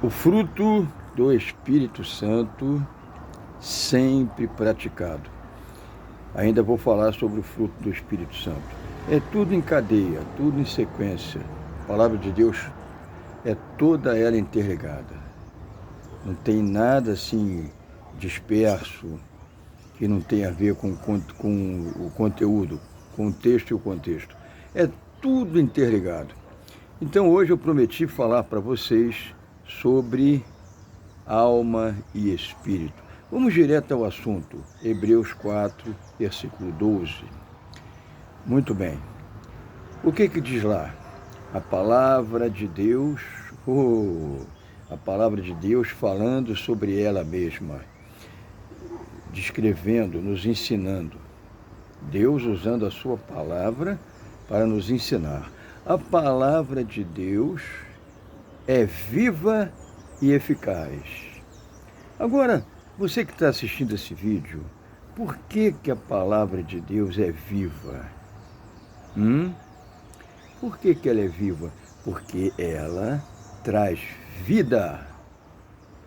O fruto do Espírito Santo sempre praticado. Ainda vou falar sobre o fruto do Espírito Santo. É tudo em cadeia, tudo em sequência. A palavra de Deus é toda ela interligada. Não tem nada assim disperso que não tem a ver com o conteúdo, com o texto e o contexto. É tudo interligado. Então hoje eu prometi falar para vocês sobre alma e espírito. Vamos direto ao assunto. Hebreus 4, versículo 12. Muito bem. O que diz lá? A palavra de Deus, a palavra de Deus falando sobre ela mesma, descrevendo, nos ensinando. Deus usando a sua palavra para nos ensinar. A palavra de Deus é viva e eficaz. Agora, você que está assistindo esse vídeo, por que a palavra de Deus é viva? Por que ela é viva? Porque ela traz vida,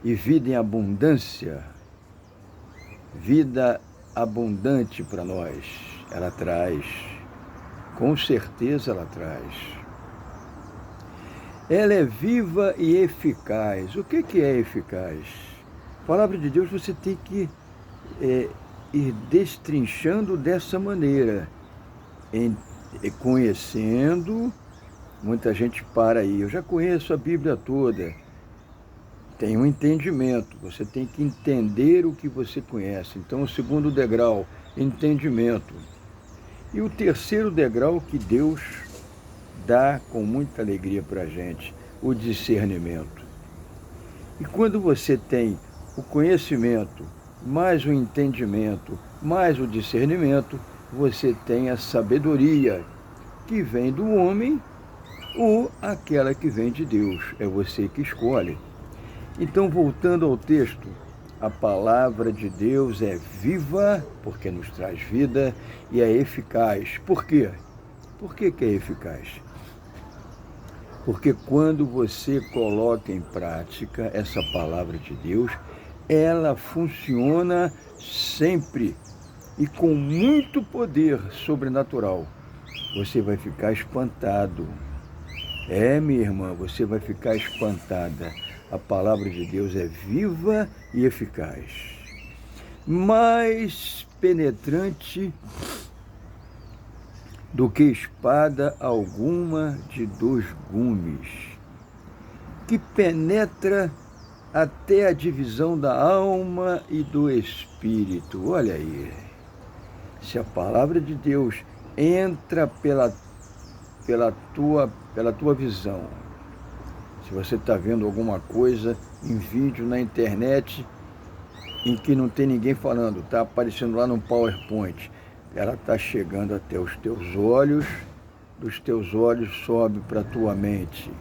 e vida em abundância, vida abundante para nós. Ela traz, com certeza ela traz. Ela é viva e eficaz. O que é eficaz? A palavra de Deus você tem que ir destrinchando dessa maneira, conhecendo. Muita gente para aí, eu já conheço a Bíblia toda. Tem um entendimento, você tem que entender o que você conhece. Então o segundo degrau, entendimento. E o terceiro degrau que Deus dá com muita alegria para a gente, o discernimento. E quando você tem o conhecimento, mais o entendimento, mais o discernimento, você tem a sabedoria que vem do homem ou aquela que vem de Deus. É você que escolhe. Então, voltando ao texto, a palavra de Deus é viva, porque nos traz vida, e é eficaz. Por quê? Por que é eficaz? Porque quando você coloca em prática essa palavra de Deus, ela funciona sempre e com muito poder sobrenatural. Você vai ficar espantado. Minha irmã, você vai ficar espantada. A palavra de Deus é viva e eficaz. Mais penetrante do que espada alguma de 2 gumes, que penetra até a divisão da alma e do espírito. Olha aí, se a palavra de Deus entra pela tua visão, se você está vendo alguma coisa em vídeo na internet em que não tem ninguém falando, está aparecendo lá no PowerPoint, ela está chegando até os teus olhos, dos teus olhos sobe para a tua mente.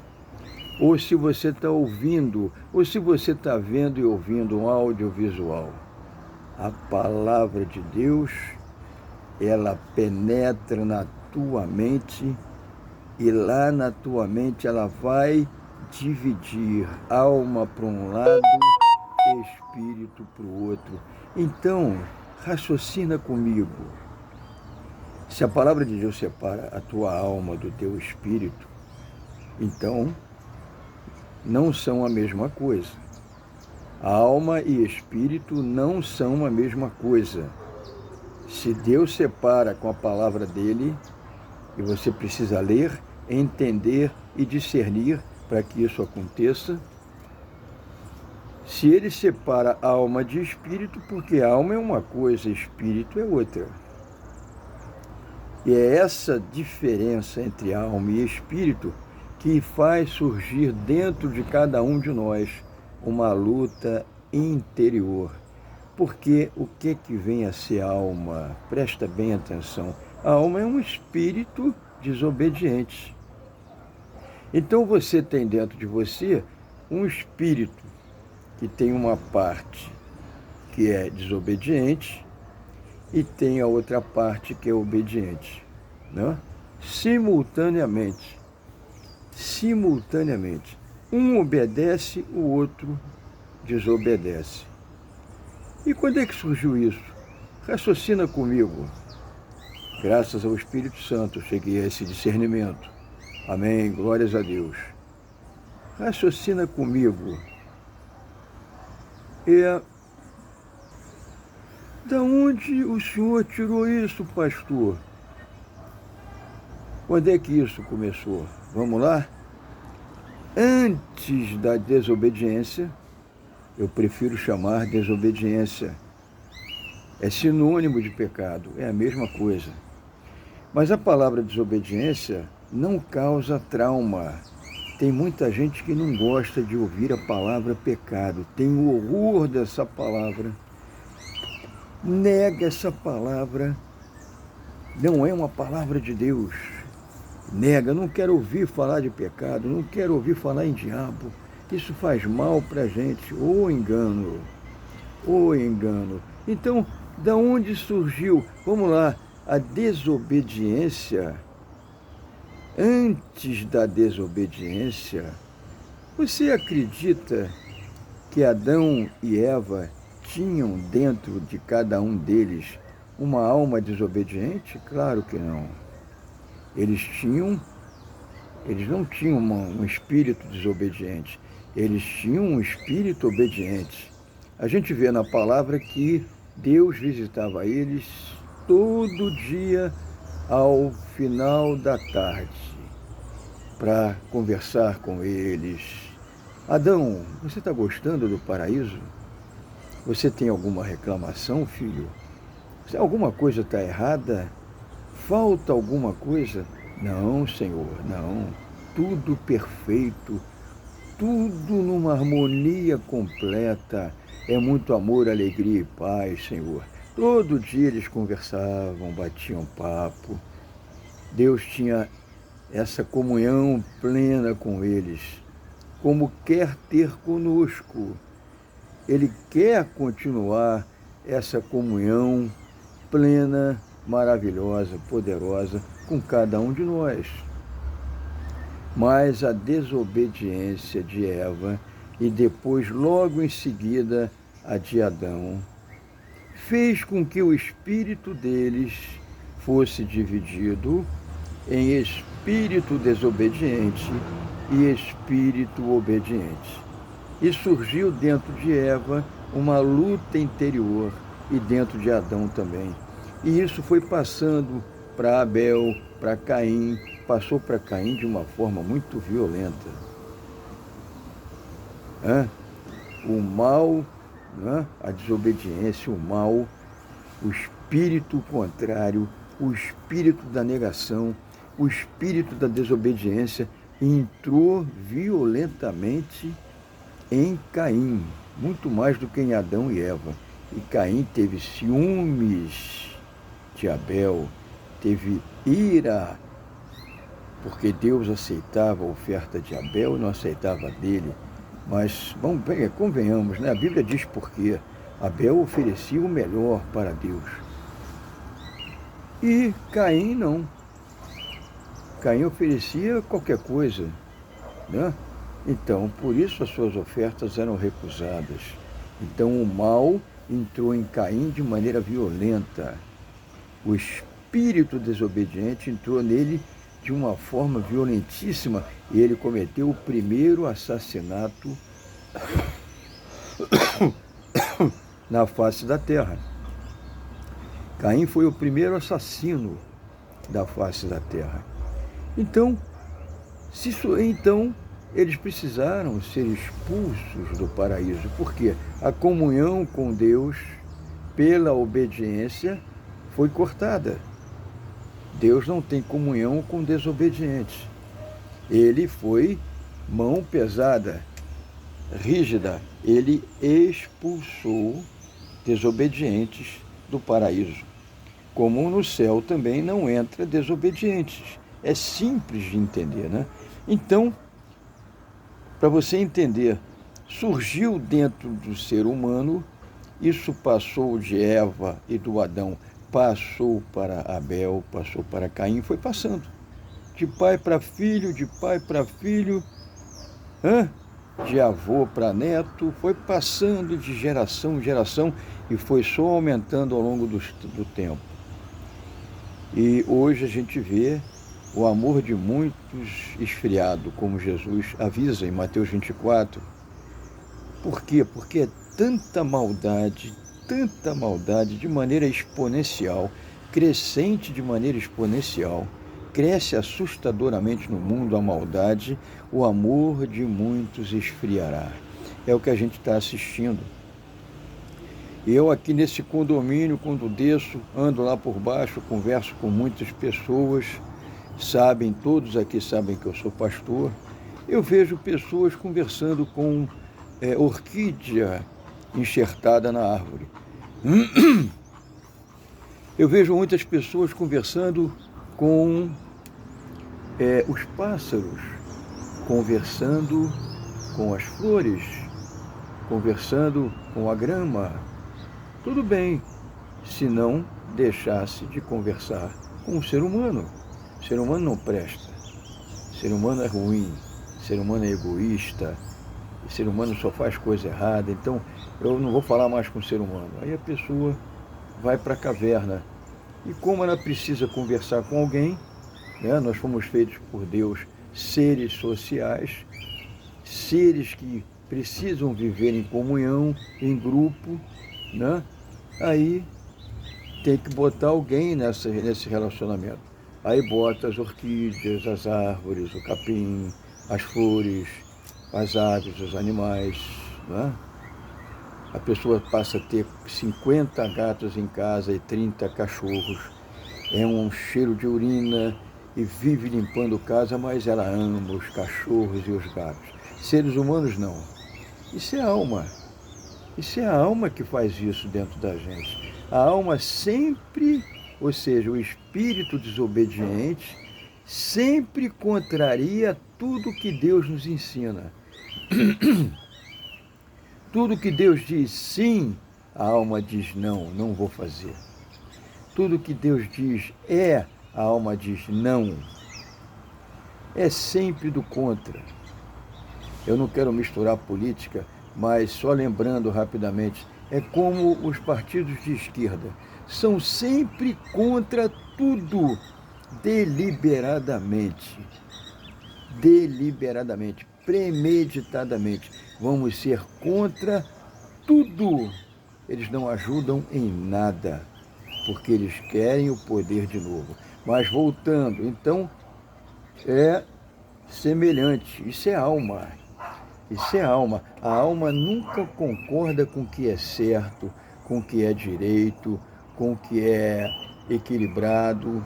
Ou se você está ouvindo, ou se você está vendo e ouvindo um audiovisual, a palavra de Deus, ela penetra na tua mente e lá na tua mente ela vai dividir alma para um lado, espírito para o outro. Então, raciocina comigo. Se a palavra de Deus separa a tua alma do teu espírito, então não são a mesma coisa. Alma e espírito não são a mesma coisa. Se Deus separa com a palavra dele, e você precisa ler, entender e discernir para que isso aconteça. Se ele separa alma de espírito, porque alma é uma coisa, espírito é outra. E é essa diferença entre alma e espírito que faz surgir dentro de cada um de nós uma luta interior. Porque o que vem a ser alma? Presta bem atenção. A alma é um espírito desobediente. Então você tem dentro de você um espírito que tem uma parte que é desobediente e tem a outra parte que é obediente, né? Simultaneamente. Um obedece, o outro desobedece. E quando é que surgiu isso? Raciocina comigo. Graças ao Espírito Santo, cheguei a esse discernimento. Amém, glórias a Deus. Raciocina comigo. Da onde o senhor tirou isso, pastor? Quando é que isso começou? Vamos lá? Antes da desobediência, eu prefiro chamar desobediência. É sinônimo de pecado, é a mesma coisa. Mas a palavra desobediência não causa trauma. Tem muita gente que não gosta de ouvir a palavra pecado, tem o horror dessa palavra, nega essa palavra, não é uma palavra de Deus. Nega, não quero ouvir falar de pecado, não quero ouvir falar em diabo. Isso faz mal para a gente. Ô engano, ô engano. Então, da onde surgiu? Vamos lá, a desobediência. Antes da desobediência, você acredita que Adão e Eva tinham dentro de cada um deles uma alma desobediente? Claro que não. Eles não tinham um espírito desobediente, eles tinham um espírito obediente. A gente vê na palavra que Deus visitava eles todo dia ao final da tarde para conversar com eles. Adão, você está gostando do paraíso? Você tem alguma reclamação, filho? Se alguma coisa está errada? Falta alguma coisa? Não, Senhor, não. Tudo perfeito, tudo numa harmonia completa. É muito amor, alegria e paz, Senhor. Todo dia eles conversavam, batiam papo. Deus tinha essa comunhão plena com eles, como quer ter conosco. Ele quer continuar essa comunhão plena, maravilhosa, poderosa com cada um de nós. Mas a desobediência de Eva e depois, logo em seguida, a de Adão, fez com que o espírito deles fosse dividido em espírito desobediente e espírito obediente. E surgiu dentro de Eva uma luta interior e dentro de Adão também. E isso foi passando para Abel, para Caim, passou para Caim de uma forma muito violenta. O mal, a desobediência, o mal, o espírito contrário, o espírito da negação, o espírito da desobediência entrou violentamente em Caim, muito mais do que em Adão e Eva. E Caim teve ciúmes de Abel, teve ira, porque Deus aceitava a oferta de Abel e não aceitava a dele. Mas, convenhamos, né? A Bíblia diz por quê. Abel oferecia o melhor para Deus. E Caim não. Caim oferecia qualquer coisa, né? Então, por isso as suas ofertas eram recusadas. Então, o mal entrou em Caim de maneira violenta. O espírito desobediente entrou nele de uma forma violentíssima e ele cometeu o primeiro assassinato na face da terra. Caim foi o primeiro assassino da face da terra. Então, eles precisaram ser expulsos do paraíso, porque a comunhão com Deus, pela obediência, foi cortada. Deus não tem comunhão com desobedientes. Ele foi mão pesada, rígida. Ele expulsou desobedientes do paraíso. Como no céu também não entra desobedientes. É simples de entender, né? Então, para você entender, surgiu dentro do ser humano, isso passou de Eva e do Adão, passou para Abel, passou para Caim, foi passando. De pai para filho, de avô para neto, foi passando de geração em geração e foi só aumentando ao longo do tempo. E hoje a gente vê o amor de muitos esfriado, como Jesus avisa em Mateus 24. Por quê? Porque é tanta maldade de maneira exponencial, crescente de maneira exponencial. Cresce assustadoramente no mundo a maldade, o amor de muitos esfriará. É o que a gente está assistindo. Eu aqui nesse condomínio, quando desço, ando lá por baixo, converso com muitas pessoas, todos aqui sabem que eu sou pastor, eu vejo pessoas conversando com orquídea enxertada na árvore. Eu vejo muitas pessoas conversando com os pássaros, conversando com as flores, conversando com a grama. Tudo bem, se não deixasse de conversar com o ser humano. O ser humano não presta, o ser humano é ruim, o ser humano é egoísta, o ser humano só faz coisa errada, então eu não vou falar mais com o ser humano. Aí a pessoa vai para a caverna. E como ela precisa conversar com alguém, né? Nós fomos feitos por Deus seres sociais, seres que precisam viver em comunhão, em grupo, né? Aí tem que botar alguém nesse relacionamento. Aí bota as orquídeas, as árvores, o capim, as flores, as aves, os animais, né? A pessoa passa a ter 50 gatos em casa e 30 cachorros. É um cheiro de urina e vive limpando casa, mas ela ama os cachorros e os gatos. Seres humanos não. Isso é alma. Isso é a alma que faz isso dentro da gente. A alma sempre, ou seja, o espírito desobediente, sempre contraria tudo que Deus nos ensina. Tudo que Deus diz sim, a alma diz não, não vou fazer. Tudo que Deus diz a alma diz não. É sempre do contra. Eu não quero misturar política, mas só lembrando rapidamente, é como os partidos de esquerda. São sempre contra tudo, deliberadamente. Deliberadamente, premeditadamente. Vamos ser contra tudo. Eles não ajudam em nada, porque eles querem o poder de novo. Mas voltando, então, é semelhante. Isso é alma. Isso é alma. A alma nunca concorda com o que é certo, com o que é direito, com o que é equilibrado.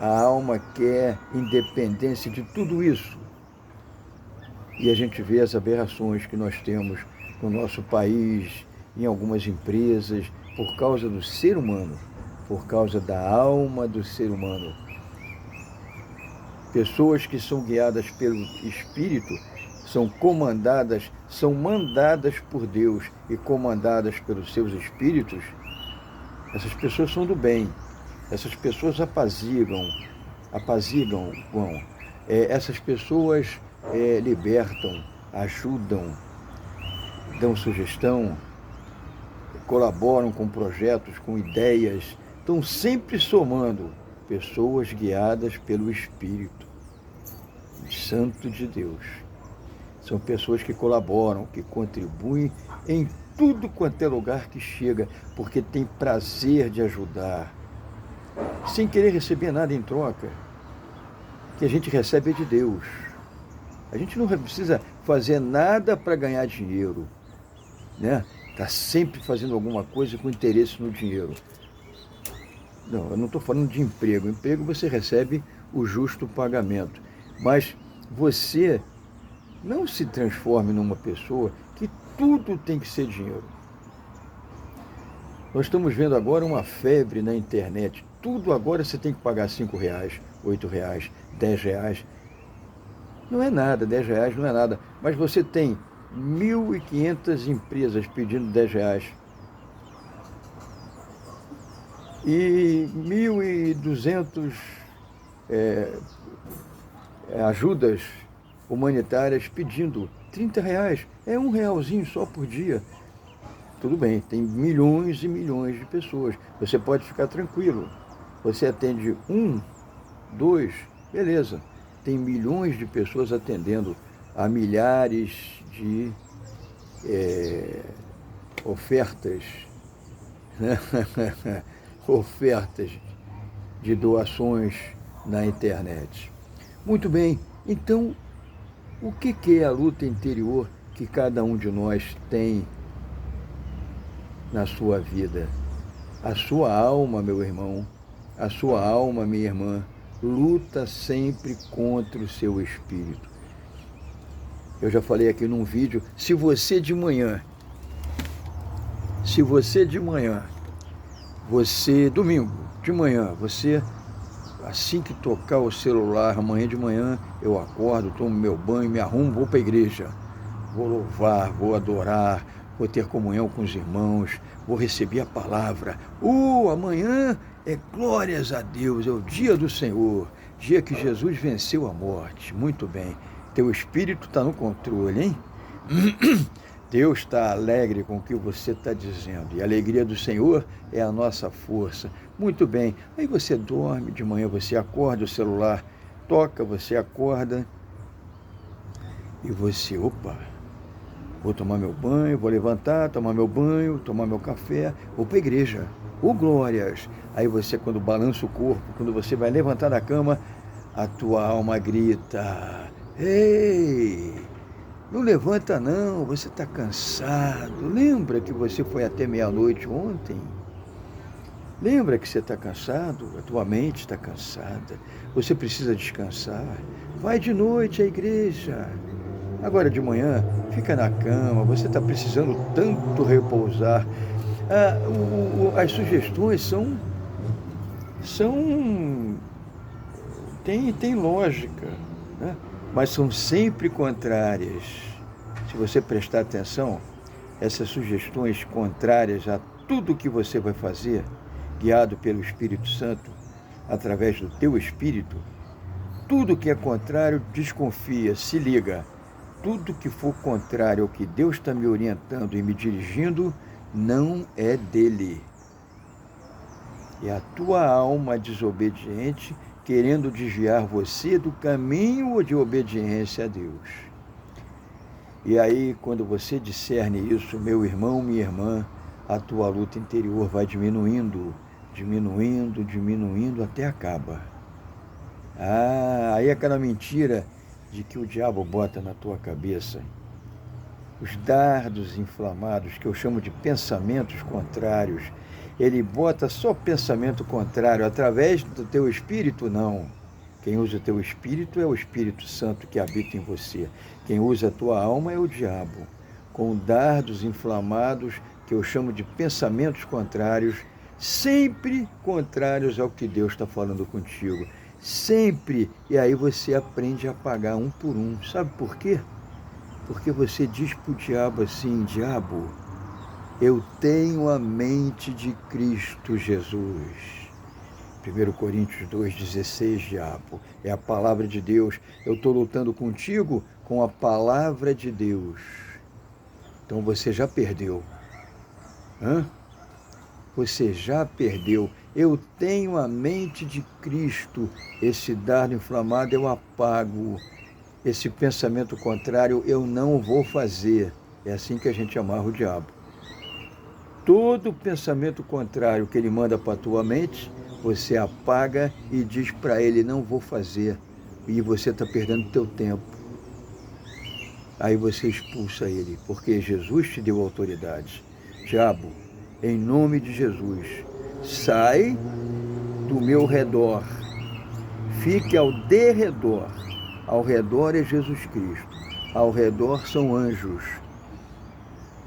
A alma quer independência de tudo isso. E a gente vê as aberrações que nós temos no nosso país, em algumas empresas, por causa do ser humano, por causa da alma do ser humano. Pessoas que são guiadas pelo Espírito, são comandadas, são mandadas por Deus e comandadas pelos seus espíritos. Essas pessoas são do bem, essas pessoas apaziguam, essas pessoas libertam, ajudam, dão sugestão, colaboram com projetos, com ideias, estão sempre somando. Pessoas guiadas pelo Espírito Santo de Deus. São pessoas que colaboram, que contribuem em tudo quanto é lugar que chega, porque tem prazer de ajudar, sem querer receber nada em troca. O que a gente recebe é de Deus. A gente não precisa fazer nada para ganhar dinheiro, né? Está sempre fazendo alguma coisa com interesse no dinheiro. Não, eu não estou falando de emprego. Emprego você recebe o justo pagamento. Mas você não se transforme numa pessoa que tudo tem que ser dinheiro. Nós estamos vendo agora uma febre na internet. Tudo agora você tem que pagar R$5, R$8, R$10. Não é nada, R$10 não é nada. Mas você tem 1.500 empresas pedindo R$10. E 1.200 ajudas humanitárias pedindo R$ 30, é R$ 1 só por dia. Tudo bem, tem milhões e milhões de pessoas. Você pode ficar tranquilo. Você atende 1, 2, beleza. Tem milhões de pessoas atendendo a milhares de ofertas, né? Ofertas de doações na internet. Muito bem, então, o que é a luta interior que cada um de nós tem na sua vida? A sua alma, meu irmão, a sua alma, minha irmã, luta sempre contra o seu espírito. Eu já falei aqui num vídeo, se você de manhã, domingo de manhã, assim que tocar o celular, amanhã de manhã, eu acordo, tomo meu banho, me arrumo, vou para a igreja. Vou louvar, vou adorar, vou ter comunhão com os irmãos, vou receber a palavra. Amanhã é glórias a Deus, é o dia do Senhor, dia que Jesus venceu a morte. Muito bem, teu espírito está no controle, hein? Deus está alegre com o que você está dizendo. E a alegria do Senhor é a nossa força. Muito bem. Aí você dorme, de manhã você acorda, o celular toca, você acorda. E você, vou tomar meu banho, vou levantar, tomar meu banho, tomar meu café, vou para a igreja. Glórias! Aí você, quando balança o corpo, quando você vai levantar da cama, a tua alma grita: ei! Não levanta não, você está cansado. Lembra que você foi até meia-noite ontem? Lembra que você está cansado? A tua mente está cansada. Você precisa descansar. Vai de noite à igreja. Agora de manhã, fica na cama. Você está precisando tanto repousar. As sugestões tem lógica, né? Mas são sempre contrárias. Se você prestar atenção, essas sugestões contrárias a tudo que você vai fazer, guiado pelo Espírito Santo, através do teu espírito, tudo que é contrário, desconfia, se liga. Tudo que for contrário ao que Deus está me orientando e me dirigindo, não é dele. É a tua alma desobediente querendo desviar você do caminho de obediência a Deus. E aí, quando você discerne isso, meu irmão, minha irmã, a tua luta interior vai diminuindo, até acaba. Aí aquela mentira de que o diabo bota na tua cabeça, os dardos inflamados, que eu chamo de pensamentos contrários, ele bota só pensamento contrário através do teu espírito, não. Quem usa o teu espírito é o Espírito Santo que habita em você. Quem usa a tua alma é o diabo, com dardos inflamados, que eu chamo de pensamentos contrários, sempre contrários ao que Deus está falando contigo. Sempre. E aí você aprende a pagar um por um. Sabe por quê? Porque você diz para o diabo assim: diabo, eu tenho a mente de Cristo Jesus. 1 Coríntios 2,16, diabo, é a palavra de Deus. Eu estou lutando contigo com a palavra de Deus. Então você já perdeu. Você já perdeu. Eu tenho a mente de Cristo. Esse dardo inflamado eu apago. Esse pensamento contrário eu não vou fazer. É assim que a gente amarra o diabo. Todo pensamento contrário que ele manda para a tua mente, você apaga e diz para ele: não vou fazer. E você está perdendo teu tempo. Aí você expulsa ele, porque Jesus te deu autoridade. Diabo, em nome de Jesus, sai do meu redor. Fique ao derredor. Ao redor é Jesus Cristo. Ao redor são anjos.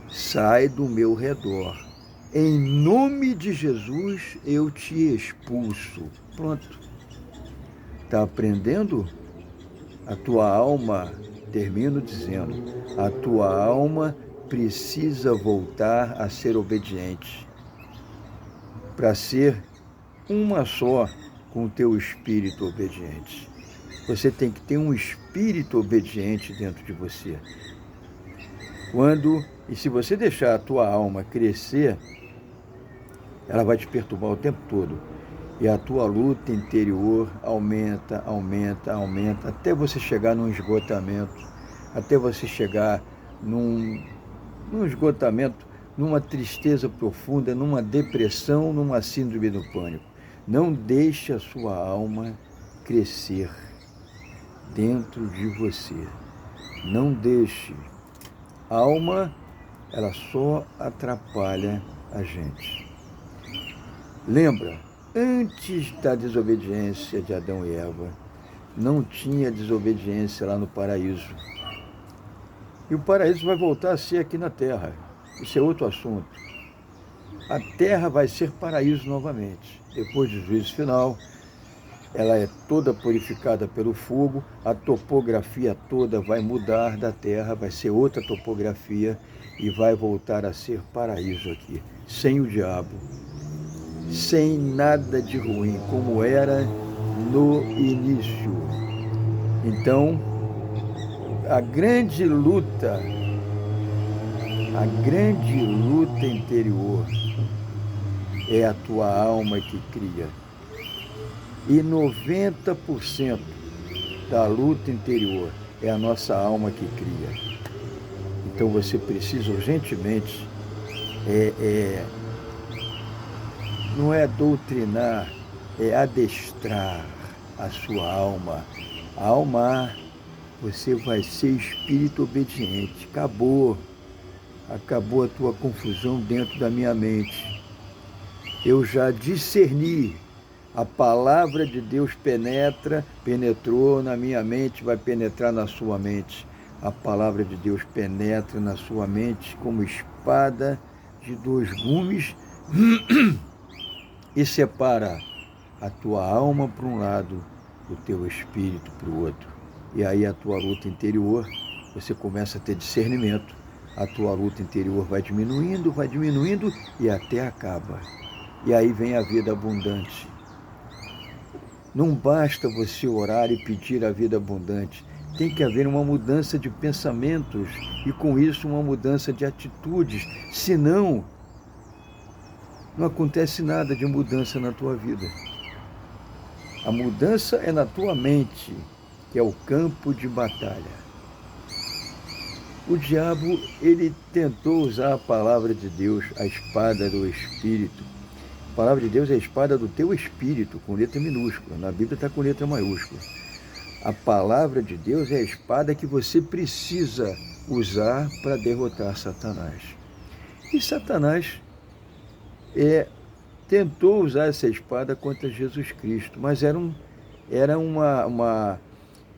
Sai do meu redor. Em nome de Jesus, eu te expulso. Pronto. Está aprendendo? A tua alma, termino dizendo, a tua alma precisa voltar a ser obediente. Para ser uma só com o teu espírito obediente. Você tem que ter um espírito obediente dentro de você. E se você deixar a tua alma crescer, ela vai te perturbar o tempo todo. E a tua luta interior aumenta, até você chegar num esgotamento, até você chegar num esgotamento, numa tristeza profunda, numa depressão, numa síndrome do pânico. Não deixe a sua alma crescer dentro de você. Não deixe. A alma, ela só atrapalha a gente. Lembra, antes da desobediência de Adão e Eva, não tinha desobediência lá no paraíso. E o paraíso vai voltar a ser aqui na Terra. Isso é outro assunto. A Terra vai ser paraíso novamente. Depois do juízo final, ela é toda purificada pelo fogo, a topografia toda vai mudar da Terra, vai ser outra topografia e vai voltar a ser paraíso aqui, sem o diabo, sem nada de ruim, como era no início. Então, a grande luta interior é a tua alma que cria. E 90% da luta interior é a nossa alma que cria. Então você precisa urgentemente, não é doutrinar, é adestrar a sua alma. A alma, você vai ser espírito obediente. Acabou a tua confusão dentro da minha mente. Eu já discerni. A palavra de Deus penetrou na minha mente, vai penetrar na sua mente. A palavra de Deus penetra na sua mente como espada de 2 gumes e separa a tua alma para um lado, o teu espírito para o outro. E aí a tua luta interior, você começa a ter discernimento. A tua luta interior vai diminuindo e até acaba. E aí vem a vida abundante. Não basta você orar e pedir a vida abundante. Tem que haver uma mudança de pensamentos e, com isso, uma mudança de atitudes. Senão, não acontece nada de mudança na tua vida. A mudança é na tua mente, que é o campo de batalha. O diabo, ele tentou usar a palavra de Deus, a espada do Espírito. A palavra de Deus é a espada do teu espírito, com letra minúscula. Na Bíblia está com letra maiúscula. A palavra de Deus é a espada que você precisa usar para derrotar Satanás. E Satanás tentou usar essa espada contra Jesus Cristo, mas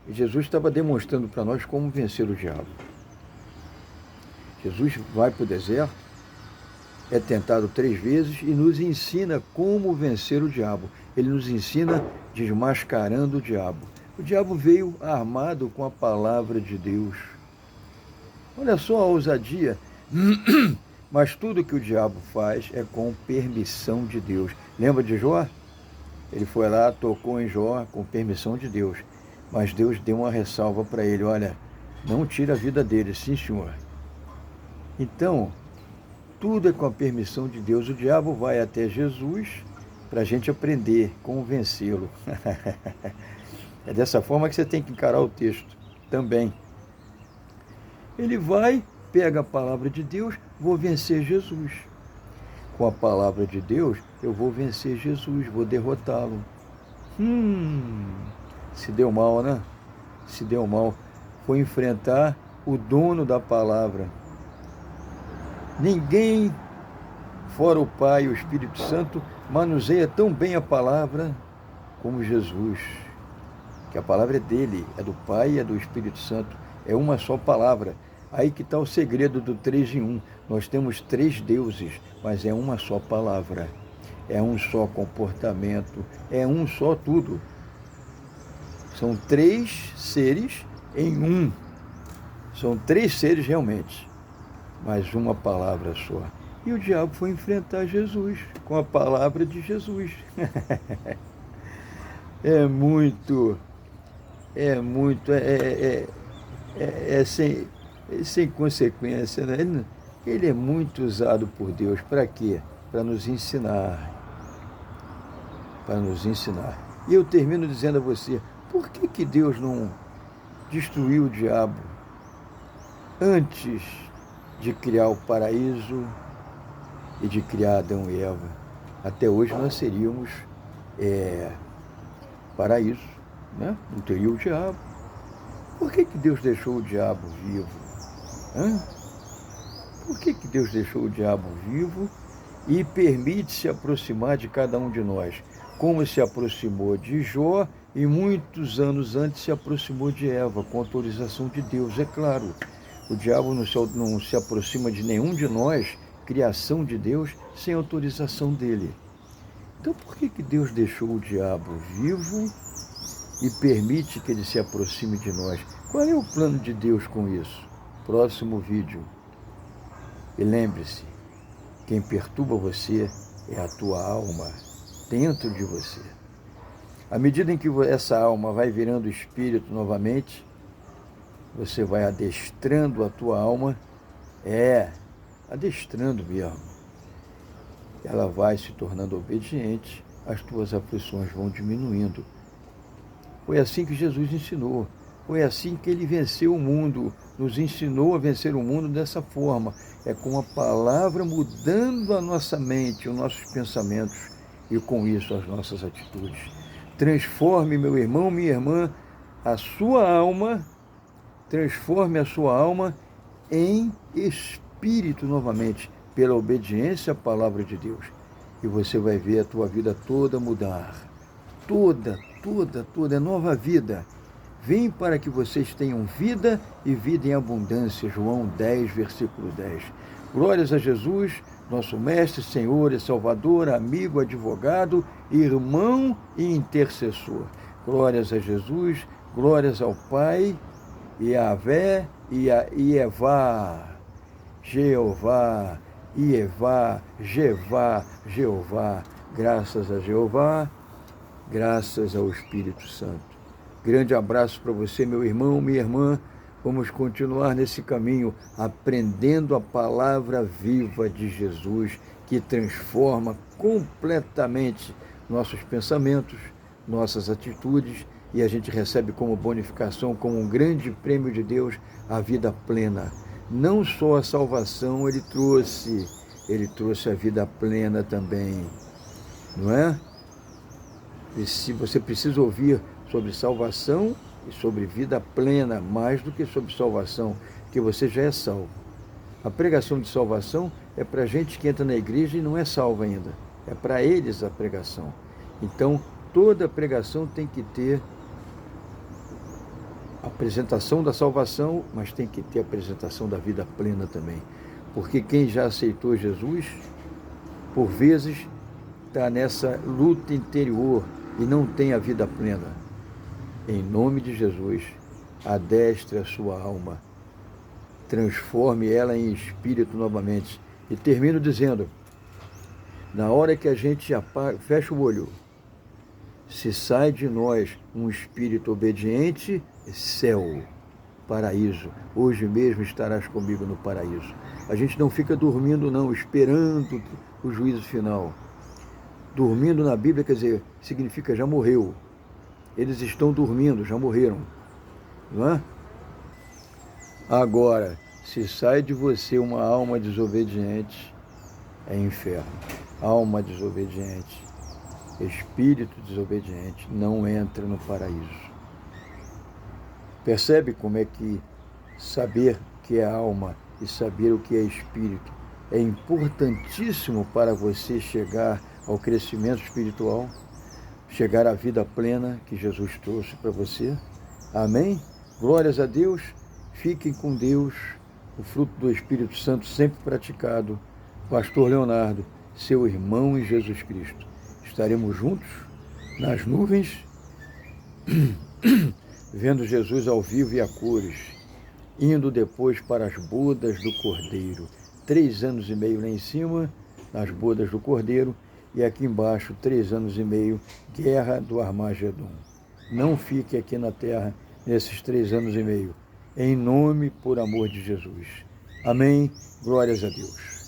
Jesus estava demonstrando para nós como vencer o diabo. Jesus vai para o deserto, é tentado 3 vezes e nos ensina como vencer o diabo. Ele nos ensina desmascarando o diabo. O diabo veio armado com a palavra de Deus. Olha só a ousadia. Mas tudo que o diabo faz é com permissão de Deus. Lembra de Jó? Ele foi lá, tocou em Jó com permissão de Deus. Mas Deus deu uma ressalva para ele. Olha, não tira a vida dele, sim, senhor. Então, tudo é com a permissão de Deus. O diabo vai até Jesus para a gente aprender como vencê-lo. É dessa forma que você tem que encarar o texto também. Ele vai, pega a palavra de Deus, vou vencer Jesus. Com a palavra de Deus, eu vou vencer Jesus, vou derrotá-lo. Se deu mal, né? Se deu mal. Foi enfrentar o dono da palavra. Ninguém, fora o Pai e o Espírito Santo, manuseia tão bem a palavra como Jesus. Que a palavra é dele, é do Pai e é do Espírito Santo. É uma só palavra. Aí que está o segredo do 3 em 1. Nós temos 3 deuses, mas é uma só palavra. É um só comportamento, é um só tudo. São 3 seres em um. São 3 seres realmente, mas uma palavra só. E o diabo foi enfrentar Jesus com a palavra de Jesus. É muito é muito, sem consequência, né? Ele é muito usado por Deus. Para quê? Para nos ensinar. Para nos ensinar. E eu termino dizendo a você, por que Deus não destruiu o diabo antes de criar o paraíso e de criar Adão e Eva? Até hoje nós seríamos paraíso, né? Não teria o diabo. Por que Deus deixou o diabo vivo? Hã? Por que Deus deixou o diabo vivo e permite se aproximar de cada um de nós? Como se aproximou de Jó e muitos anos antes se aproximou de Eva, com autorização de Deus. É claro, o diabo não se aproxima de nenhum de nós, criação de Deus, sem autorização dele. Então por que Deus deixou o diabo vivo e permite que ele se aproxime de nós? Qual é o plano de Deus com isso? Próximo vídeo. E lembre-se, quem perturba você é a tua alma dentro de você. À medida em que essa alma vai virando espírito novamente, você vai adestrando a tua alma, adestrando mesmo. Ela vai se tornando obediente, as tuas aflições vão diminuindo. Foi assim que Jesus ensinou. Foi assim que ele venceu o mundo, nos ensinou a vencer o mundo dessa forma. É com a palavra mudando a nossa mente, os nossos pensamentos e com isso as nossas atitudes. Transforme, meu irmão, minha irmã, a sua alma, transforme a sua alma em espírito novamente, pela obediência à palavra de Deus. E você vai ver a tua vida toda mudar. Toda, é nova vida. Vem para que vocês tenham vida e vida em abundância. João 10, versículo 10. Glórias a Jesus, nosso Mestre, Senhor e Salvador, amigo, advogado, irmão e intercessor. Glórias a Jesus, glórias ao Pai, Yahvé e a Ievá, Jeová, Ievá, Jeová. Graças a Jeová, graças ao Espírito Santo. Grande abraço para você, meu irmão, minha irmã. Vamos continuar nesse caminho, aprendendo a palavra viva de Jesus, que transforma completamente nossos pensamentos, nossas atitudes, e a gente recebe como bonificação, como um grande prêmio de Deus, a vida plena. Não só a salvação ele trouxe a vida plena também, não é? E se você precisa ouvir sobre salvação e sobre vida plena, mais do que sobre salvação, que você já é salvo. A pregação de salvação é para gente que entra na igreja e não é salvo ainda. É para eles a pregação. Então, toda pregação tem que ter a apresentação da salvação, mas tem que ter a apresentação da vida plena também. Porque quem já aceitou Jesus, por vezes, está nessa luta interior e não tem a vida plena. Em nome de Jesus, adestre a sua alma, transforme ela em espírito novamente. E termino dizendo, na hora que a gente fecha o olho, se sai de nós um espírito obediente, céu, paraíso. Hoje mesmo estarás comigo no paraíso. A gente não fica dormindo não, esperando o juízo final. Dormindo na Bíblia, quer dizer, significa já morreu. Eles estão dormindo, já morreram, não é? Agora, se sai de você uma alma desobediente, é inferno. Alma desobediente, espírito desobediente, não entra no paraíso. Percebe como é que saber o que é alma e saber o que é espírito é importantíssimo para você chegar ao crescimento espiritual, chegar à vida plena que Jesus trouxe para você. Amém? Glórias a Deus. Fiquem com Deus. O fruto do Espírito Santo sempre praticado. Pastor Leonardo, seu irmão em Jesus Cristo. Estaremos juntos nas nuvens, vendo Jesus ao vivo e a cores, indo depois para as bodas do Cordeiro. 3 anos e meio lá em cima, nas bodas do Cordeiro, e aqui embaixo, 3 anos e meio, guerra do Armagedon. não fique aqui na terra nesses 3 anos e meio. Em nome, por amor de Jesus. Amém. Glórias a Deus.